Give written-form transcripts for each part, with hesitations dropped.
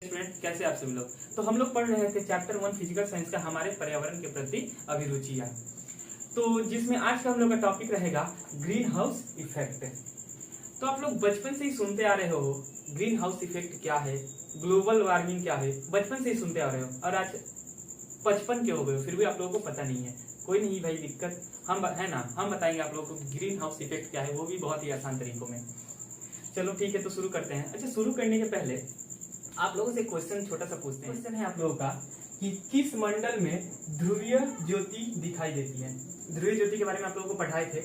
Student कैसे आप सभी लोग। तो हम लोग पढ़ रहे थे चैप्टर 1 फिजिकल साइंस का हमारे पर्यावरण के प्रति अभिरुचियां। तो जिसमें आज का हम लोग का टॉपिक रहेगा ग्रीन हाउस इफेक्ट। तो आप लोग बचपन से ही सुनते आ रहे हो ग्रीन हाउस इफेक्ट क्या है, ग्लोबल वार्मिंग क्या है, बचपन से ही सुनते आ रहे हो और आज 55 के हो गए फिर भी आप लोगों को पता नहीं है। कोई नहीं भाई, दिक्कत हम है ना, हम बताएंगे आप लोगों को ग्रीन हाउस इफेक्ट क्या है, वो भी बहुत ही आसान तरीकों में। चलो ठीक है, तो शुरू करते हैं। अच्छा, शुरू करने के पहले आप लोगों से क्वेश्चन छोटा सा पूछते हैं। क्वेश्चन है आप लोगों का कि किस मंडल में ध्रुवीय ज्योति दिखाई देती है। ध्रुवीय ज्योति के बारे में आप लोगों को पढ़ाए थे,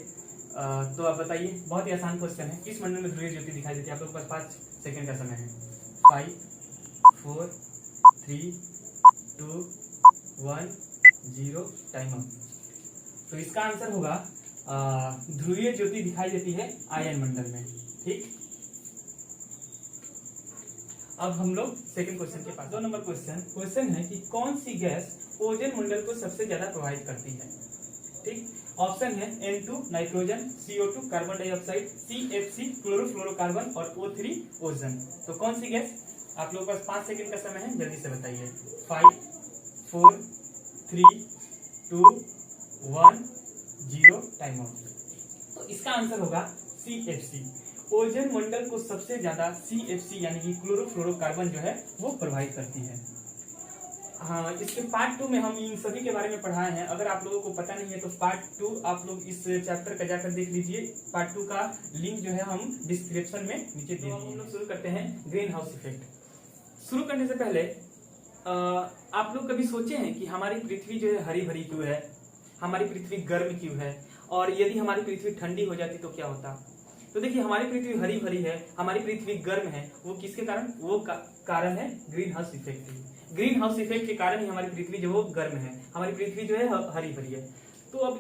तो आप बताइए। बहुत ही आसान क्वेश्चन है। किस मंडल में ध्रुवीय ज्योति दिखाई देती है? आप लोगों के पास 5 सेकंड का समय है। 5 4 3 2 1 0 टाइम अप। तो इसका आंसर होगा ध्रुवीय ज्योति दिखाई देती है आयन मंडल में। ठीक, अब हम लोग सेकंड क्वेश्चन के पास। 2 नंबर क्वेश्चन है कि कौन सी गैस ओजोन मंडल को सबसे ज्यादा प्रभावित करती है। ठीक, ऑप्शन है N2 nitrogen, CO2 carbon dioxide, CFC chlorofluorocarbon और O3 ओजोन। तो कौन सी गैस? आप लोगों के पास 5 सेकंड का समय है, जल्दी से बताइए। 5 4 3 2 1 0 टाइम आउट। तो इसका आंसर होगा CFC। ओजोन मंडल को सबसे ज्यादा CFC यानी कि क्लोरोफ्लोरोकार्बन जो है वो प्रभावित करती है। हाँ, इसके पार्ट 2 में हम इन सभी के बारे में पढ़ाए हैं। अगर आप लोगों को पता नहीं है तो पार्ट 2 आप लोग इस चैप्टर का जाकर देख लीजिए। पार्ट 2 का लिंक जो है हम डिस्क्रिप्शन में नीचे दे दिए। हम लोग शुरू करते हैं ग्रीन हाउस इफेक्ट। शुरू करने से पहले आप लोग कभी सोचे हैं कि हमारी पृथ्वी जो है हरी भरी क्यों है, हमारी पृथ्वी गर्म क्यों है, और यदि हमारी पृथ्वी ठंडी हो जाती तो क्या होता? तो देखिए, हमारी पृथ्वी हरी भरी है, हमारी पृथ्वी गर्म है, वो किसके कारण? वो कारण है green house effect. Green house effect के कारण ही हमारी पृथ्वी जो वो गर्म है, हमारी पृथ्वी जो है हरी भरी है। तो अब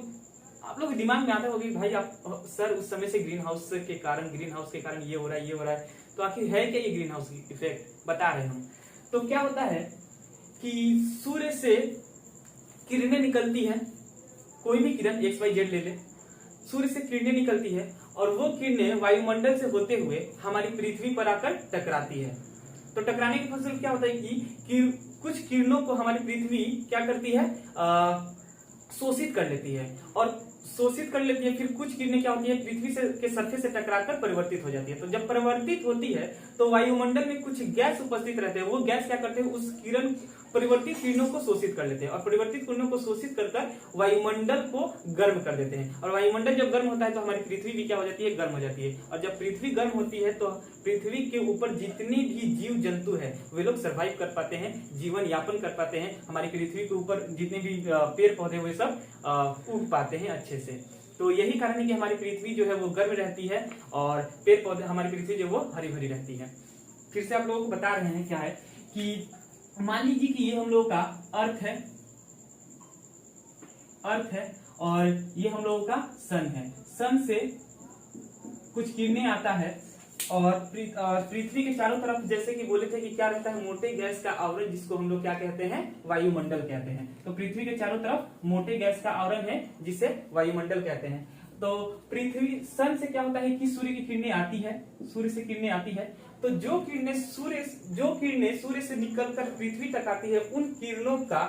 आप लोग दिमाग में आता होगा कि भाई आप सर उस समय से ग्रीन हाउस के कारण ये हो रहा है, ये हो रहा है, तो आखिर है क्या ये ग्रीन हाउस इफेक्ट? बता रहे हम। तो क्या होता है कि सूर्य से किरणें निकलती हैं, कोई भी किरण XYZ ले ले, सूर्य से किरणें निकलती है और वो किरणें वायुमंडल से होते हुए हमारी पृथ्वी पर आकर टकराती है। तो टकराने के फलस्वरूप क्या होता है कि कुछ किरणों को हमारी पृथ्वी क्या करती है, शोषित कर लेती है, और शोषित कर लेती है। फिर कुछ किरणें क्या होती है, पृथ्वी से के सरफेस से टकराकर परिवर्तित हो जाती है। तो जब परिवर्तित होती है तो वायुमंडल में कुछ गैस उपस्थित रहते हैं। वो गैस क्या करते हैं, उस परिवर्तित किरणों को शोषित कर लेते हैं, और परिवर्तित किरणों को शोषित कर वायुमंडल को गर्म कर देते हैं। और वायुमंडल जब गर्म होता है तो हमारी पृथ्वी भी क्या हो जाती है, गर्म हो जाती है। और जब पृथ्वी गर्म होती है तो पृथ्वी के ऊपर जितने भी जीव जंतु है वे लोग सर्वाइव कर पाते हैं, जीवन यापन कर पाते हैं। हमारी पृथ्वी के ऊपर जितने भी पेड़ पौधे वे सब उग पाते हैं अच्छे से। तो यही कारण है कि हमारी पृथ्वी जो है वो गर्म रहती है और पेड़ पौधे, हमारी पृथ्वी जो वो हरी भरी रहती है। फिर से आप लोगों को बता रहे हैं क्या है कि मान लीजिए कि ये हम लोगों का अर्थ है और ये हम लोगों का सन है। सन से कुछ किरणें आता है और पृथ्वी के चारों तरफ, जैसे कि बोले थे कि क्या रहता है, मोटे गैस का आवरण, जिसको हम लोग क्या कहते हैं, वायुमंडल कहते हैं। तो पृथ्वी के चारों तरफ मोटे गैस का आवरण है जिसे वायुमंडल कहते हैं। तो पृथ्वी, सन से क्या होता है कि सूर्य की किरणें आती है, सूर्य से किरणें आती है। तो जो किरणें सूर्य से निकलकर पृथ्वी तक आती है, उन किरणों का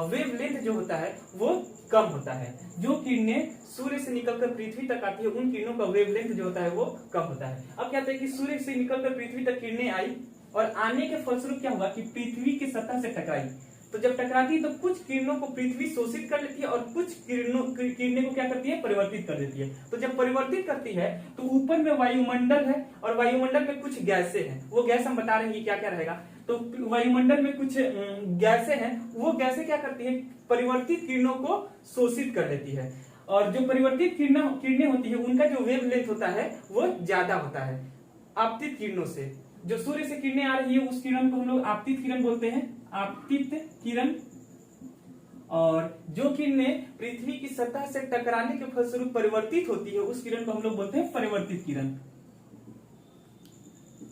वेवलेंथ जो होता है वो कम होता है। जो किरणें सूर्य से निकलकर पृथ्वी तक आती है, उन किरणों का वेवलेंथ जो होता है वो कम होता है। अब क्या होता है कि सूर्य से निकलकर पृथ्वी तक किरणें आई और आने के फलस्वरूप क्या हुआ कि पृथ्वी की सतह से टकराई। तो जब टकराती है तो कुछ किरणों को पृथ्वी शोषित कर लेती है और कुछ किरणें को क्या करती है, परिवर्तित कर देती है। तो जब परिवर्तित करती है तो ऊपर में वायुमंडल है और वायुमंडल में कुछ गैसें हैं। वो गैस हम बता रहे हैं क्या क्या रहेगा। तो वायुमंडल में कुछ गैसें हैं, वो गैसें क्या करती है, परिवर्तित किरणों को शोषित कर लेती है। और जो परिवर्तित किरणें होती है उनका जो वेवलेंथ होता है वो ज्यादा होता है आपतित किरणों से। जो सूर्य से किरणें आ रही है उस किरण को हम लोग आपतित किरण बोलते हैं, आपतित किरण। और जो किरणें पृथ्वी की सतह से टकराने के फलस्वरूप परिवर्तित होती है उस किरण को हम लोग बोलते हैं परावर्तित किरण।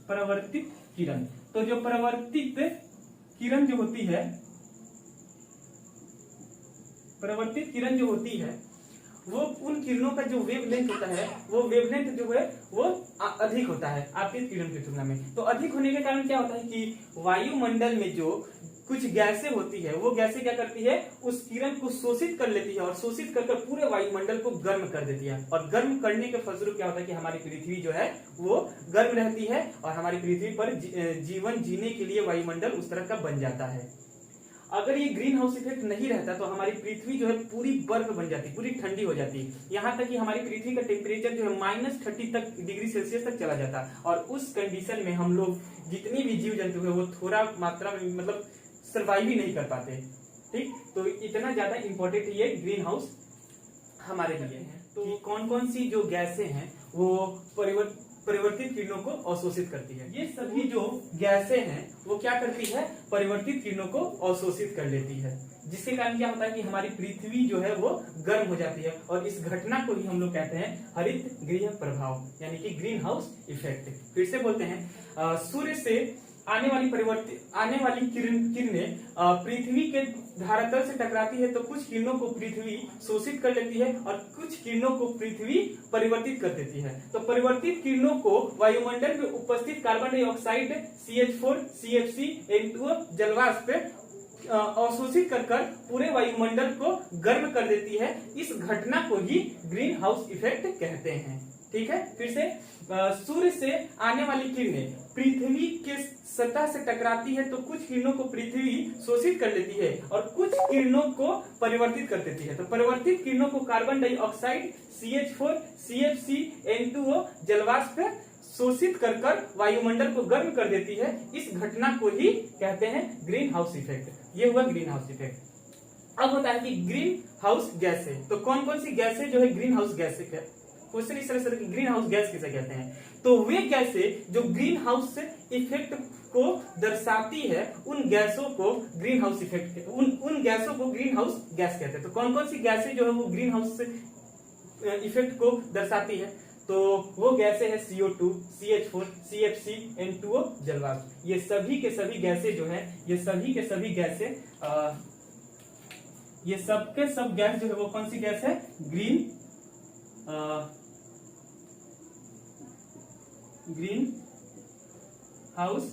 परावर्तित किरण। तो जो परावर्तित किरण जो होती है वो उन किरणों का जो वेवलेंथ होता है वो वेवलेंथ जो है वो अधिक होता है आपतित किरण की तुलना में। तो अधिक होने के कारण क्या होता है कि वायुमंडल में जो कुछ गैसें होती है वो गैसें क्या करती है, उस किरण को शोषित कर लेती है और शोषित कर पूरे वायुमंडल को गर्म कर देती है। और गर्म करने के फलस्वरूप क्या होता है कि हमारी पृथ्वी जो है वो गर्म रहती है और हमारी पृथ्वी पर जीवन जीने के लिए वायुमंडल उस तरह का बन जाता है। अगर ये ग्रीन हाउस इफेक्ट नहीं रहता तो हमारी पृथ्वी जो है पूरी बर्फ बन जाती, पूरी ठंडी हो जाती, यहाँ तक कि हमारी पृथ्वी का टेम्परेचर जो है -30 तक डिग्री सेल्सियस तक चला जाता। और उस कंडीशन में हम लोग जितनी भी जीव जंतु है वो थोड़ा मात्रा में मतलब सर्वाइव ही नहीं कर पाते। ठीक, तो इतना ज्यादा इंपॉर्टेंट ये ग्रीन हाउस हमारे लिए है। तो कौन कौन सी जो गैसें हैं वो परिवर्तित किरणों को अवशोषित करती है। ये सभी जो गैसें हैं वो क्या करती है, परिवर्तित किरणों को अवशोषित कर लेती है, जिसके कारण क्या होता है कि हमारी पृथ्वी जो है वो गर्म हो जाती है। और इस घटना को ही हम लोग कहते हैं हरित गृह प्रभाव यानी कि ग्रीन हाउस इफेक्ट। फिर से बोलते हैं, सूर्य से आने वाली किरणें पृथ्वी के धरातल से टकराती है तो कुछ किरणों को पृथ्वी शोषित कर लेती है और कुछ किरणों को पृथ्वी परिवर्तित कर देती है। तो परिवर्तित किरणों को वायुमंडल में उपस्थित carbon dioxide CH4, CFC, N2O जलवाष्प अवशोषित कर पूरे वायुमंडल को गर्म कर देती है। इस घटना को ही ग्रीन हाउस इफेक्ट कहते हैं। ठीक है, फिर से सूर्य से आने वाली किरणें पृथ्वी के सतह से टकराती है तो कुछ किरणों को पृथ्वी शोषित कर लेती है और कुछ किरणों को परिवर्तित कर देती है। तो परिवर्तित किरणों को carbon dioxide CH4, CFC, N2O जलवाष्प शोषित कर वायुमंडल को गर्म कर देती है। इस घटना को ही कहते हैं ग्रीन हाउस इफेक्ट। ये हुआ ग्रीन हाउस इफेक्ट। अब होता है कि ग्रीन हाउस गैसें, तो कौन कौन सी गैसें जो है ग्रीन हाउस गैसें, क्वेश्चन इस तरह से ग्रीन हाउस गैस किसे कहते हैं, तो वे गैसें जो ग्रीन हाउस इफेक्ट को दर्शाती है उन गैसों को ग्रीन हाउस इफेक्ट उन गैसों को ग्रीन हाउस गैस कहते हैं। तो कौन कौन सी गैसें जो है वो ग्रीन हाउस इफेक्ट को दर्शाती है, तो वो गैसें हैं CO2, CH4, CFC, N2O जलवाष्प। ये सभी के सभी गैसें जो है ये सभी के सभी गैसें ये सब के सब गैस जो है वो कौन सी गैस है, ग्रीन हाउस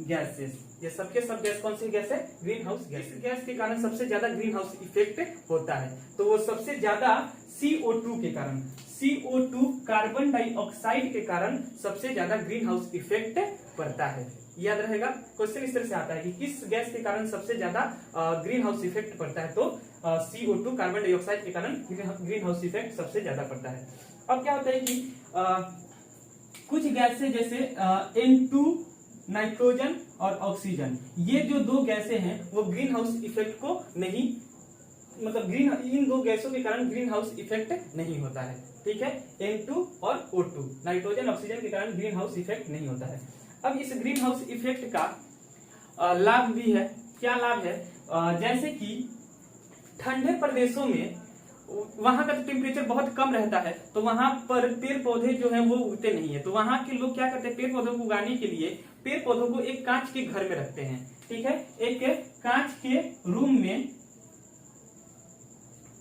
गैसेस। ये सबके सब गैस कौन सी गैस है, ग्रीन हाउस गैस। गैस के कारण सबसे ज्यादा ग्रीन हाउस इफेक्ट होता है तो वो सबसे ज्यादा CO2 के कारण, CO2 कार्बन डाइऑक्साइड के कारण सबसे ज्यादा ग्रीन हाउस इफेक्ट पड़ता है। याद रहेगा, क्वेश्चन इस तरह से आता है कि किस गैस के कारण सबसे ज्यादा ग्रीन हाउस इफेक्ट पड़ता है, तो CO2 कार्बन डाइऑक्साइड के कारण ग्रीन हाउस इफेक्ट सबसे ज्यादा पड़ता है। अब क्या होता है कि कुछ गैसें जैसे N2 नाइट्रोजन और ऑक्सीजन, ये जो दो गैसें हैं वो ग्रीन हाउस इफेक्ट को नहीं, मतलब इन दो गैसों के कारण ग्रीन हाउस इफेक्ट नहीं होता है। ठीक है, N2 और O2 नाइट्रोजन ऑक्सीजन के कारण ग्रीन हाउस इफेक्ट नहीं होता है। अब इस ग्रीन हाउस इफेक्ट का लाभ भी है। क्या लाभ है, जैसे कि ठंडे प्रदेशों में वहां का टेम्परेचर बहुत कम रहता है तो वहां पर पेड़ पौधे जो है वो उगते नहीं है, तो वहां के लोग क्या करते हैं, पेड़ पौधों को उगाने के लिए पेड़ पौधों को एक कांच के घर में रखते हैं। ठीक है, एक कांच के रूम में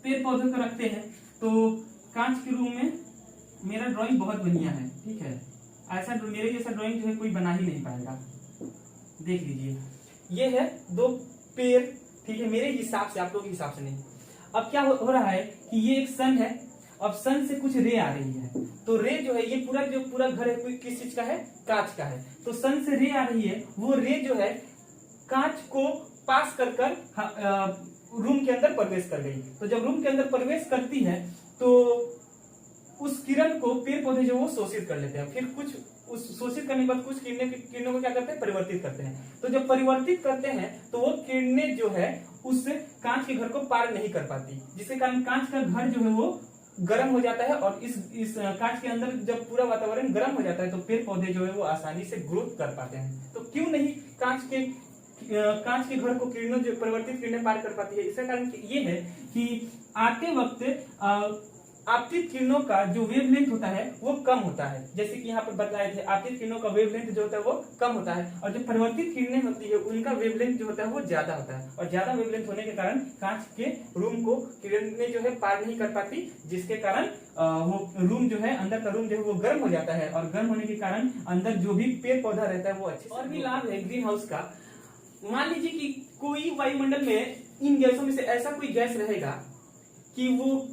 पेड़ पौधों को रखते हैं। तो कांच के रूम में, मेरा ड्राइंग बहुत बढ़िया है, ठीक है, ऐसा मेरे जैसा ड्राइंग जो है कोई बना ही नहीं पाएगा। देख लीजिए, ये है दो पेड़, ठीक है, मेरे हिसाब से, आप लोगों के हिसाब से नहीं। अब क्या हो रहा है कि ये एक सन है, अब सन से कुछ रे आ रही है, तो रे जो है ये पूरा घर है कोई किस चीज का है, कांच का है। तो सन से रे आ रही है, वो रे जो है कांच को पास कर रूम के अंदर प्रवेश कर गई। तो जब रूम के अंदर प्रवेश करती है तो उस किरण को पेड़ पौधे जो वो शोषित कर लेते हैं। फिर कुछ उस शोषित करने के बाद कुछ किरणों को क्या करते हैं, परिवर्तित करते हैं। तो जब परिवर्तित करते हैं तो वो किरणें जो है उस कांच के घर को पार नहीं कर पाती, जिसके कारण कांच का घर जो है वो गर्म हो जाता है। और इस कांच के अंदर जब पूरा वातावरण गर्म हो जाता है तो पेड़ पौधे जो है वो आसानी से ग्रोथ कर पाते हैं। तो क्यों नहीं कांच के घर को किरणों जो परिवर्तित किरणें पार कर पाती है, इसका कारण ये है कि आपतित किरणों का जो वेवलेंथ होता है वो कम होता है, जैसे कि यहाँ पर बताए थे आपतित किरणों का वेवलेंथ जो होता है वो कम होता है, और जो परावर्तित किरणें होती है उनका वेवलेंथ जो होता है वो ज्यादा होता है, और ज्यादा वेवलेंथ होने के कारण कांच के रूम को किरणें जो है पार नहीं कर पाती, जिसके कारण वो रूम जो है अंदर का रूम जो है वो गर्म हो जाता है, और गर्म होने के कारण अंदर जो भी पेड़ पौधा रहता है वो अच्छे। और भी लाभ है ग्रीन हाउस का। मान लीजिए कि कोई वायुमंडल में इन गैसों में से ऐसा कोई गैस रहेगा कि वो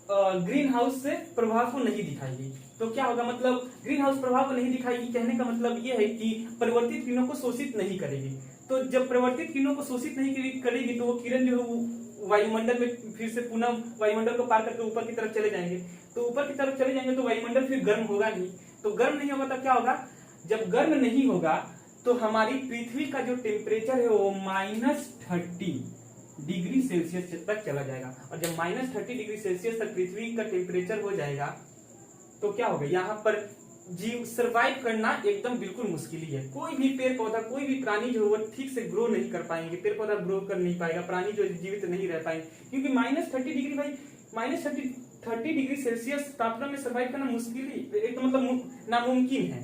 ग्रीन हाउस से प्रभाव को नहीं दिखाएगी, तो क्या होगा, मतलब ग्रीन हाउस प्रभाव को नहीं दिखाएगी कहने का मतलब ये है कि परिवर्तित किरणों को शोषित नहीं करेगी। तो जब परिवर्तित किरणों को शोषित नहीं करेगी तो वो किरण जो है वो वायुमंडल में फिर से पुनः वायुमंडल को पार करके ऊपर की तरफ चले जाएंगे, तो ऊपर की तरफ चले जाएंगे तो वायुमंडल फिर गर्म होगा नहीं, तो गर्म नहीं होगा तो क्या होगा, जब गर्म नहीं होगा तो हमारी पृथ्वी का जो टेम्परेचर है वो -30 डिग्री सेल्सियस तक चला जाएगा, और जब -30 डिग्री सेल्सियस तक पृथ्वी का टेम्परेचर हो जाएगा तो क्या होगा, यहाँ पर जीव सरवाइव करना एकदम बिल्कुल मुश्किल ही है। कोई भी पेड़ पौधा, कोई भी प्राणी जो वो ठीक से ग्रो नहीं कर पाएंगे, पेड़ पौधा ग्रो कर नहीं पाएगा, प्राणी जो जीवित नहीं रह पाएंगे, क्योंकि -30 डिग्री भाई -30 डिग्री सेल्सियस तापमान में सरवाइव करना मुश्किल ही एक मतलब नामुमकिन है।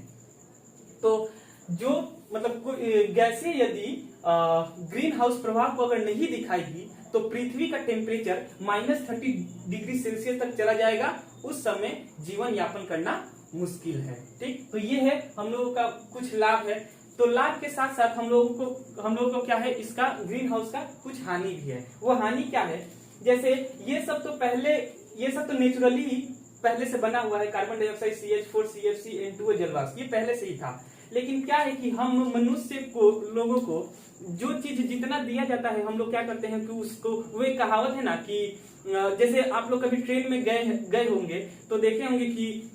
तो जो मतलब गैसें यदि ग्रीन हाउस प्रभाव को अगर नहीं दिखाएगी तो पृथ्वी का टेम्परेचर -30 डिग्री सेल्सियस तक चला जाएगा, उस समय जीवन यापन करना मुश्किल है। ठीक, तो ये है हम लोगों का कुछ लाभ है। तो लाभ के साथ साथ हम लोगों को क्या है, इसका ग्रीन हाउस का कुछ हानि भी है। वो हानि क्या है, जैसे ये सब तो नेचुरली पहले से बना हुआ है, carbon dioxide CH4 CFC N2 जलवाष्प, ये पहले से ही था। लेकिन क्या है कि हम मनुष्य को, लोगों को जो चीज जितना दिया जाता है हम लोग क्या करते हैं कि उसको, वो एक कहावत है ना कि जैसे आप लोग कभी ट्रेन में गए होंगे तो देखे होंगे कि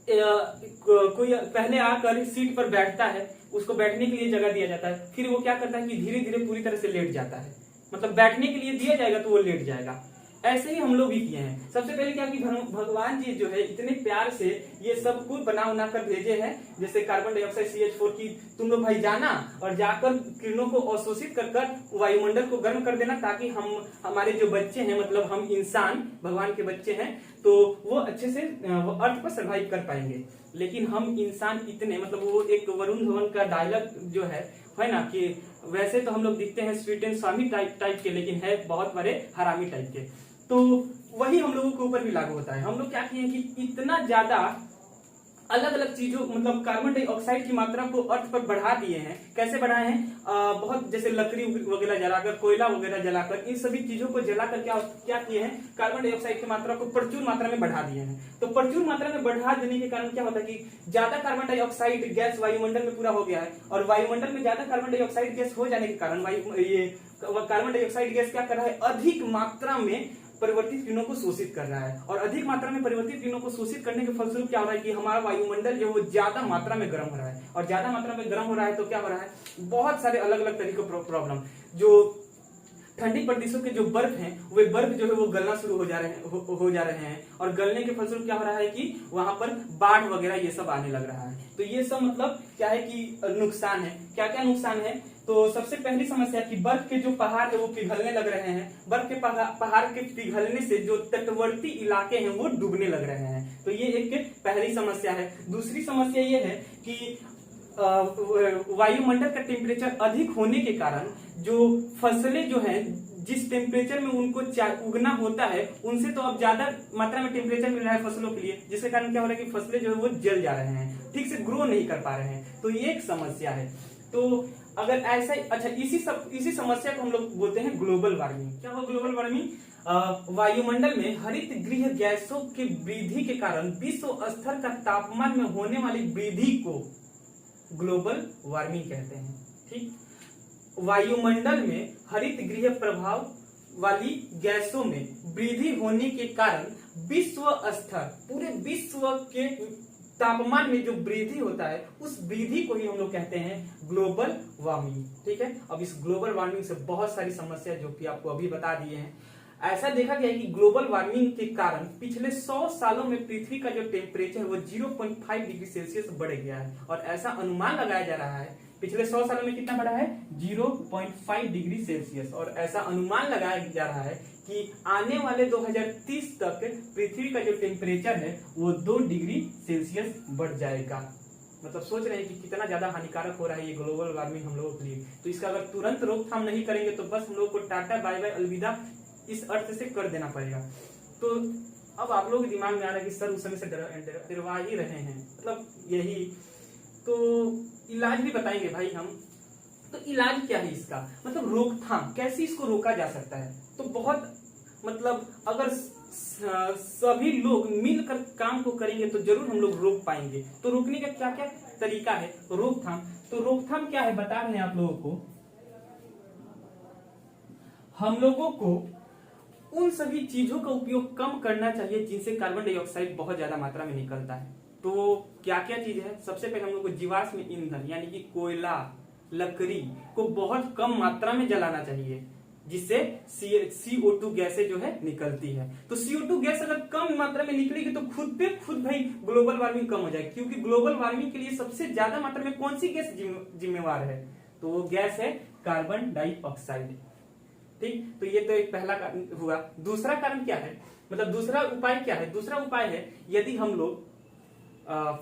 कोई पहले आकर सीट पर बैठता है, उसको बैठने के लिए जगह दिया जाता है, फिर वो क्या करता है कि धीरे धीरे पूरी तरह से लेट जाता है, मतलब बैठने के लिए दिया जाएगा तो वो लेट जाएगा। ऐसे ही हम लोग भी किए हैं। सबसे पहले क्या कि भगवान जी जो है इतने प्यार से ये सब कुछ बना कर भेजे हैं, जैसे कार्बन डाइऑक्साइड CH4 की तुम लोग भाई जाना और जाकर किरणों को अवशोषित कर वायुमंडल को गर्म कर देना, ताकि हमारे जो बच्चे हैं, मतलब हम इंसान भगवान के बच्चे हैं, तो वो अच्छे से अर्थ पर सर्वाइव कर पाएंगे। लेकिन हम इंसान इतने, मतलब वो एक वरुण धवन का डायलॉग जो है ना कि वैसे तो हम लोग दिखते हैं स्वीट एंड स्वामी टाइप के, लेकिन है बहुत बड़े हरामी टाइप के। तो वही हम लोगों के ऊपर भी लागू होता है। हम लोग क्या किए कि इतना ज्यादा अलग अलग चीजों, मतलब कार्बन डाइऑक्साइड की मात्रा को अर्थ पर बढ़ा दिए हैं। कैसे बढ़ाए हैं, बहुत जैसे लकड़ी वगैरह जलाकर, कोयला वगैरह जलाकर, इन सभी चीजों को जलाकर क्या किए हैं, कार्बन डाइऑक्साइड की मात्रा को प्रचुर मात्रा में बढ़ा दिए हैं। तो प्रचुर मात्रा में बढ़ा देने के कारण क्या होता है कि ज्यादा कार्बन डाइऑक्साइड गैस वायुमंडल में पूरा हो गया है, और वायुमंडल में ज्यादा कार्बन डाइऑक्साइड गैस हो जाने के कारण ये कार्बन डाइऑक्साइड गैस क्या कर रहा है, अधिक मात्रा में परिवर्तित किरणों को शोषित कर रहा है, और अधिक मात्रा में परिवर्तित किरणों को शोषित करने के फलस्वरूप क्या हो रहा है कि हमारा वायुमंडल जो वो ज्यादा मात्रा में गर्म हो रहा है, और ज्यादा मात्रा में गर्म हो रहा है तो क्या हो रहा है, बहुत सारे अलग अलग तरीके के प्रॉब्लम, जो ठंडी प्रदेशों के जो बर्फ हैं, वे बर्फ जो है वो गलना शुरू हो जा रहे हैं, और गलने के फलस्वरूप क्या हो रहा है कि वहां पर बाढ़ वगैरह ये सब आने लग रहा है। तो ये सब मतलब क्या है कि नुकसान है। क्या क्या नुकसान है, तो सबसे पहली समस्या कि बर्फ के जो पहाड़ है वो पिघलने लग रहे हैं। बर्फ के पहाड़ के पिघलने से जो तटवर्ती इलाके हैं वो डूबने लग रहे हैं। तो ये एक पहली समस्या है। दूसरी समस्या ये है कि वायुमंडल का टेम्परेचर अधिक होने के कारण जो फसलें जो हैं, जिस टेम्परेचर में उनको उगना होता है, उनसे तो अब ज्यादा मात्रा में टेम्परेचर मिल रहा है फसलों के लिए, जिसके कारण क्या हो रहा है कि फसलें जो है वो जल जा रहे हैं, ठीक से ग्रो नहीं कर पा रहे हैं। तो ये एक समस्या है। तो अगर ऐसा, अच्छा इसी समस्या को हम लोग बोलते हैं ग्लोबल वार्मिंग। क्या हो ग्लोबल वार्मिंग, वायुमंडल में हरित गृह गैसों की वृद्धि के कारण विश्व स्तर का तापमान में होने वाली वृद्धि को ग्लोबल वार्मिंग कहते हैं। ठीक, वायुमंडल में हरित गृह प्रभाव वाली गैसों में वृद्धि होने के कारण विश्व स्तर, पूरे विश्व के तापमान में जो वृद्धि होता है, उस वृद्धि को ही हम लोग कहते हैं ग्लोबल वार्मिंग। ठीक है, अब इस ग्लोबल वार्मिंग से बहुत सारी समस्या जो कि आपको अभी बता दिए हैं। ऐसा देखा गया है कि ग्लोबल वार्मिंग के कारण पिछले 100 सालों में पृथ्वी का जो टेम्परेचर वो 0.5 डिग्री सेल्सियस बढ़ गया है, और ऐसा अनुमान लगाया जा रहा है पिछले 100 सालों में कितना बढ़ा है 0.5 डिग्री सेल्सियस। और ऐसा अनुमान लगाया जा रहा है कि आने वाले 2030 तक पृथ्वी का जो टेम्परेचर है वो 2 डिग्री सेल्सियस बढ़ जाएगा। मतलब सोच रहे हैं कि कितना ज्यादा हानिकारक हो रहा है ये ग्लोबल वार्मिंग हम लोगों के लिए। तो इसका अगर तुरंत रोकथाम नहीं करेंगे तो बस हम लोग को टाटा बाय बाय अलविदा इस अर्थ से कर देना पड़ेगा। तो अब आप लोग के दिमाग में आ रहा है कि सर उस समय से डरवा ही रहे हैं, मतलब यही तो इलाज भी बताएंगे भाई हम। तो इलाज क्या है इसका, मतलब रोकथाम कैसे इसको रोका जा सकता है। तो बहुत मतलब अगर सभी लोग मिलकर काम को करेंगे तो जरूर हम लोग रोक पाएंगे। तो रोकने का क्या क्या तरीका है रोकथाम। तो रोकथाम क्या है बता रहे हैं आप लोगों को। हम लोगों को उन सभी चीजों का उपयोग कम करना चाहिए जिनसे कार्बन डाइऑक्साइड बहुत ज्यादा मात्रा में निकलता है। तो क्या क्या चीज है, सबसे पहले हम लोग को जीवाश्म ईंधन यानी कि कोयला लकड़ी को बहुत कम मात्रा में जलाना चाहिए, जिससे CO2 गैसें जो है निकलती है। तो CO2 गैस अगर कम मात्रा में निकलेगी तो खुद पे खुद भाई ग्लोबल वार्मिंग कम हो जाएगी, क्योंकि ग्लोबल वार्मिंग के लिए सबसे ज्यादा मात्रा में कौन सी गैस जिम्मेवार है, तो वो गैस है कार्बन डाइऑक्साइड। ठीक, तो ये तो एक पहला कारण हुआ। दूसरा कारण क्या है, मतलब दूसरा उपाय क्या है। दूसरा उपाय है यदि हम लोग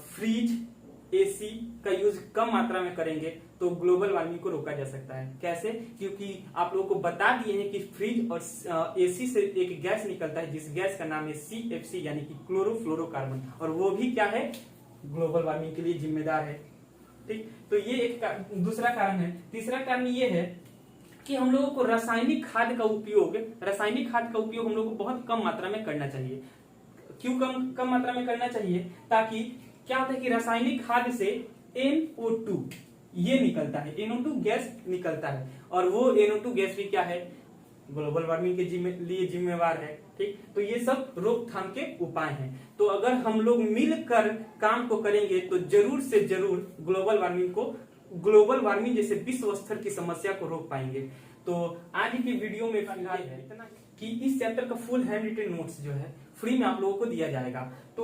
फ्रिज AC का यूज कम मात्रा में करेंगे तो ग्लोबल वार्मिंग को रोका जा सकता है। कैसे, क्योंकि आप लोगों को बता दिए हैं कि फ्रिज और AC से एक गैस निकलता है जिस गैस का नाम है CFC यानी कि क्लोरोफ्लोरोकार्बन, और वो भी क्या है ग्लोबल वार्मिंग के लिए जिम्मेदार है। ठीक, तो ये एक दूसरा कारण है। तीसरा कारण ये है कि हम लोगों को रासायनिक खाद का उपयोग हम लोगों को बहुत कम मात्रा में करना चाहिए। क्यों कम मात्रा में करना चाहिए, ताकि क्या होता है कि रासायनिक खाद से NO2 ये निकलता है, NO2 गैस निकलता है, और वो NO2 गैस भी क्या है ग्लोबल वार्मिंग के लिए जिम्मेवार है। ठीक, तो ये सब रोकथाम के उपाय हैं। तो अगर हम लोग मिलकर काम को करेंगे तो जरूर से जरूर ग्लोबल वार्मिंग जैसे विश्व स्तर की समस्या को रोक पाएंगे। तो आज की वीडियो में फिलहाल है इतना कि इस चैप्टर का फुल हैंड रिटन नोट्स जो है फ्री में आप लोगों को दिया जाएगा। तो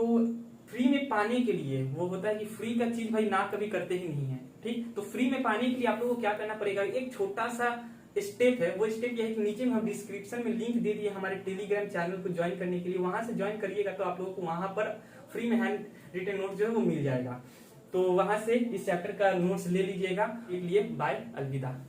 फ्री में पाने के लिए वो होता है कि फ्री का चीज भाई ना कभी करते ही नहीं है। ठीक, तो फ्री में पाने के लिए आप लोगों को क्या करना पड़ेगा, एक छोटा सा स्टेप है। वो स्टेप ये है कि नीचे में हम डिस्क्रिप्शन में लिंक दे दिए हमारे टेलीग्राम चैनल को ज्वाइन करने के लिए, वहां से ज्वाइन करिएगा तो आप लोगों को वहां पर फ्री में हैंड रिटन नोट जो है वो मिल जाएगा। तो वहां से इस चैप्टर का नोट्स ले लीजिएगा। इसलिए बाय, अलविदा।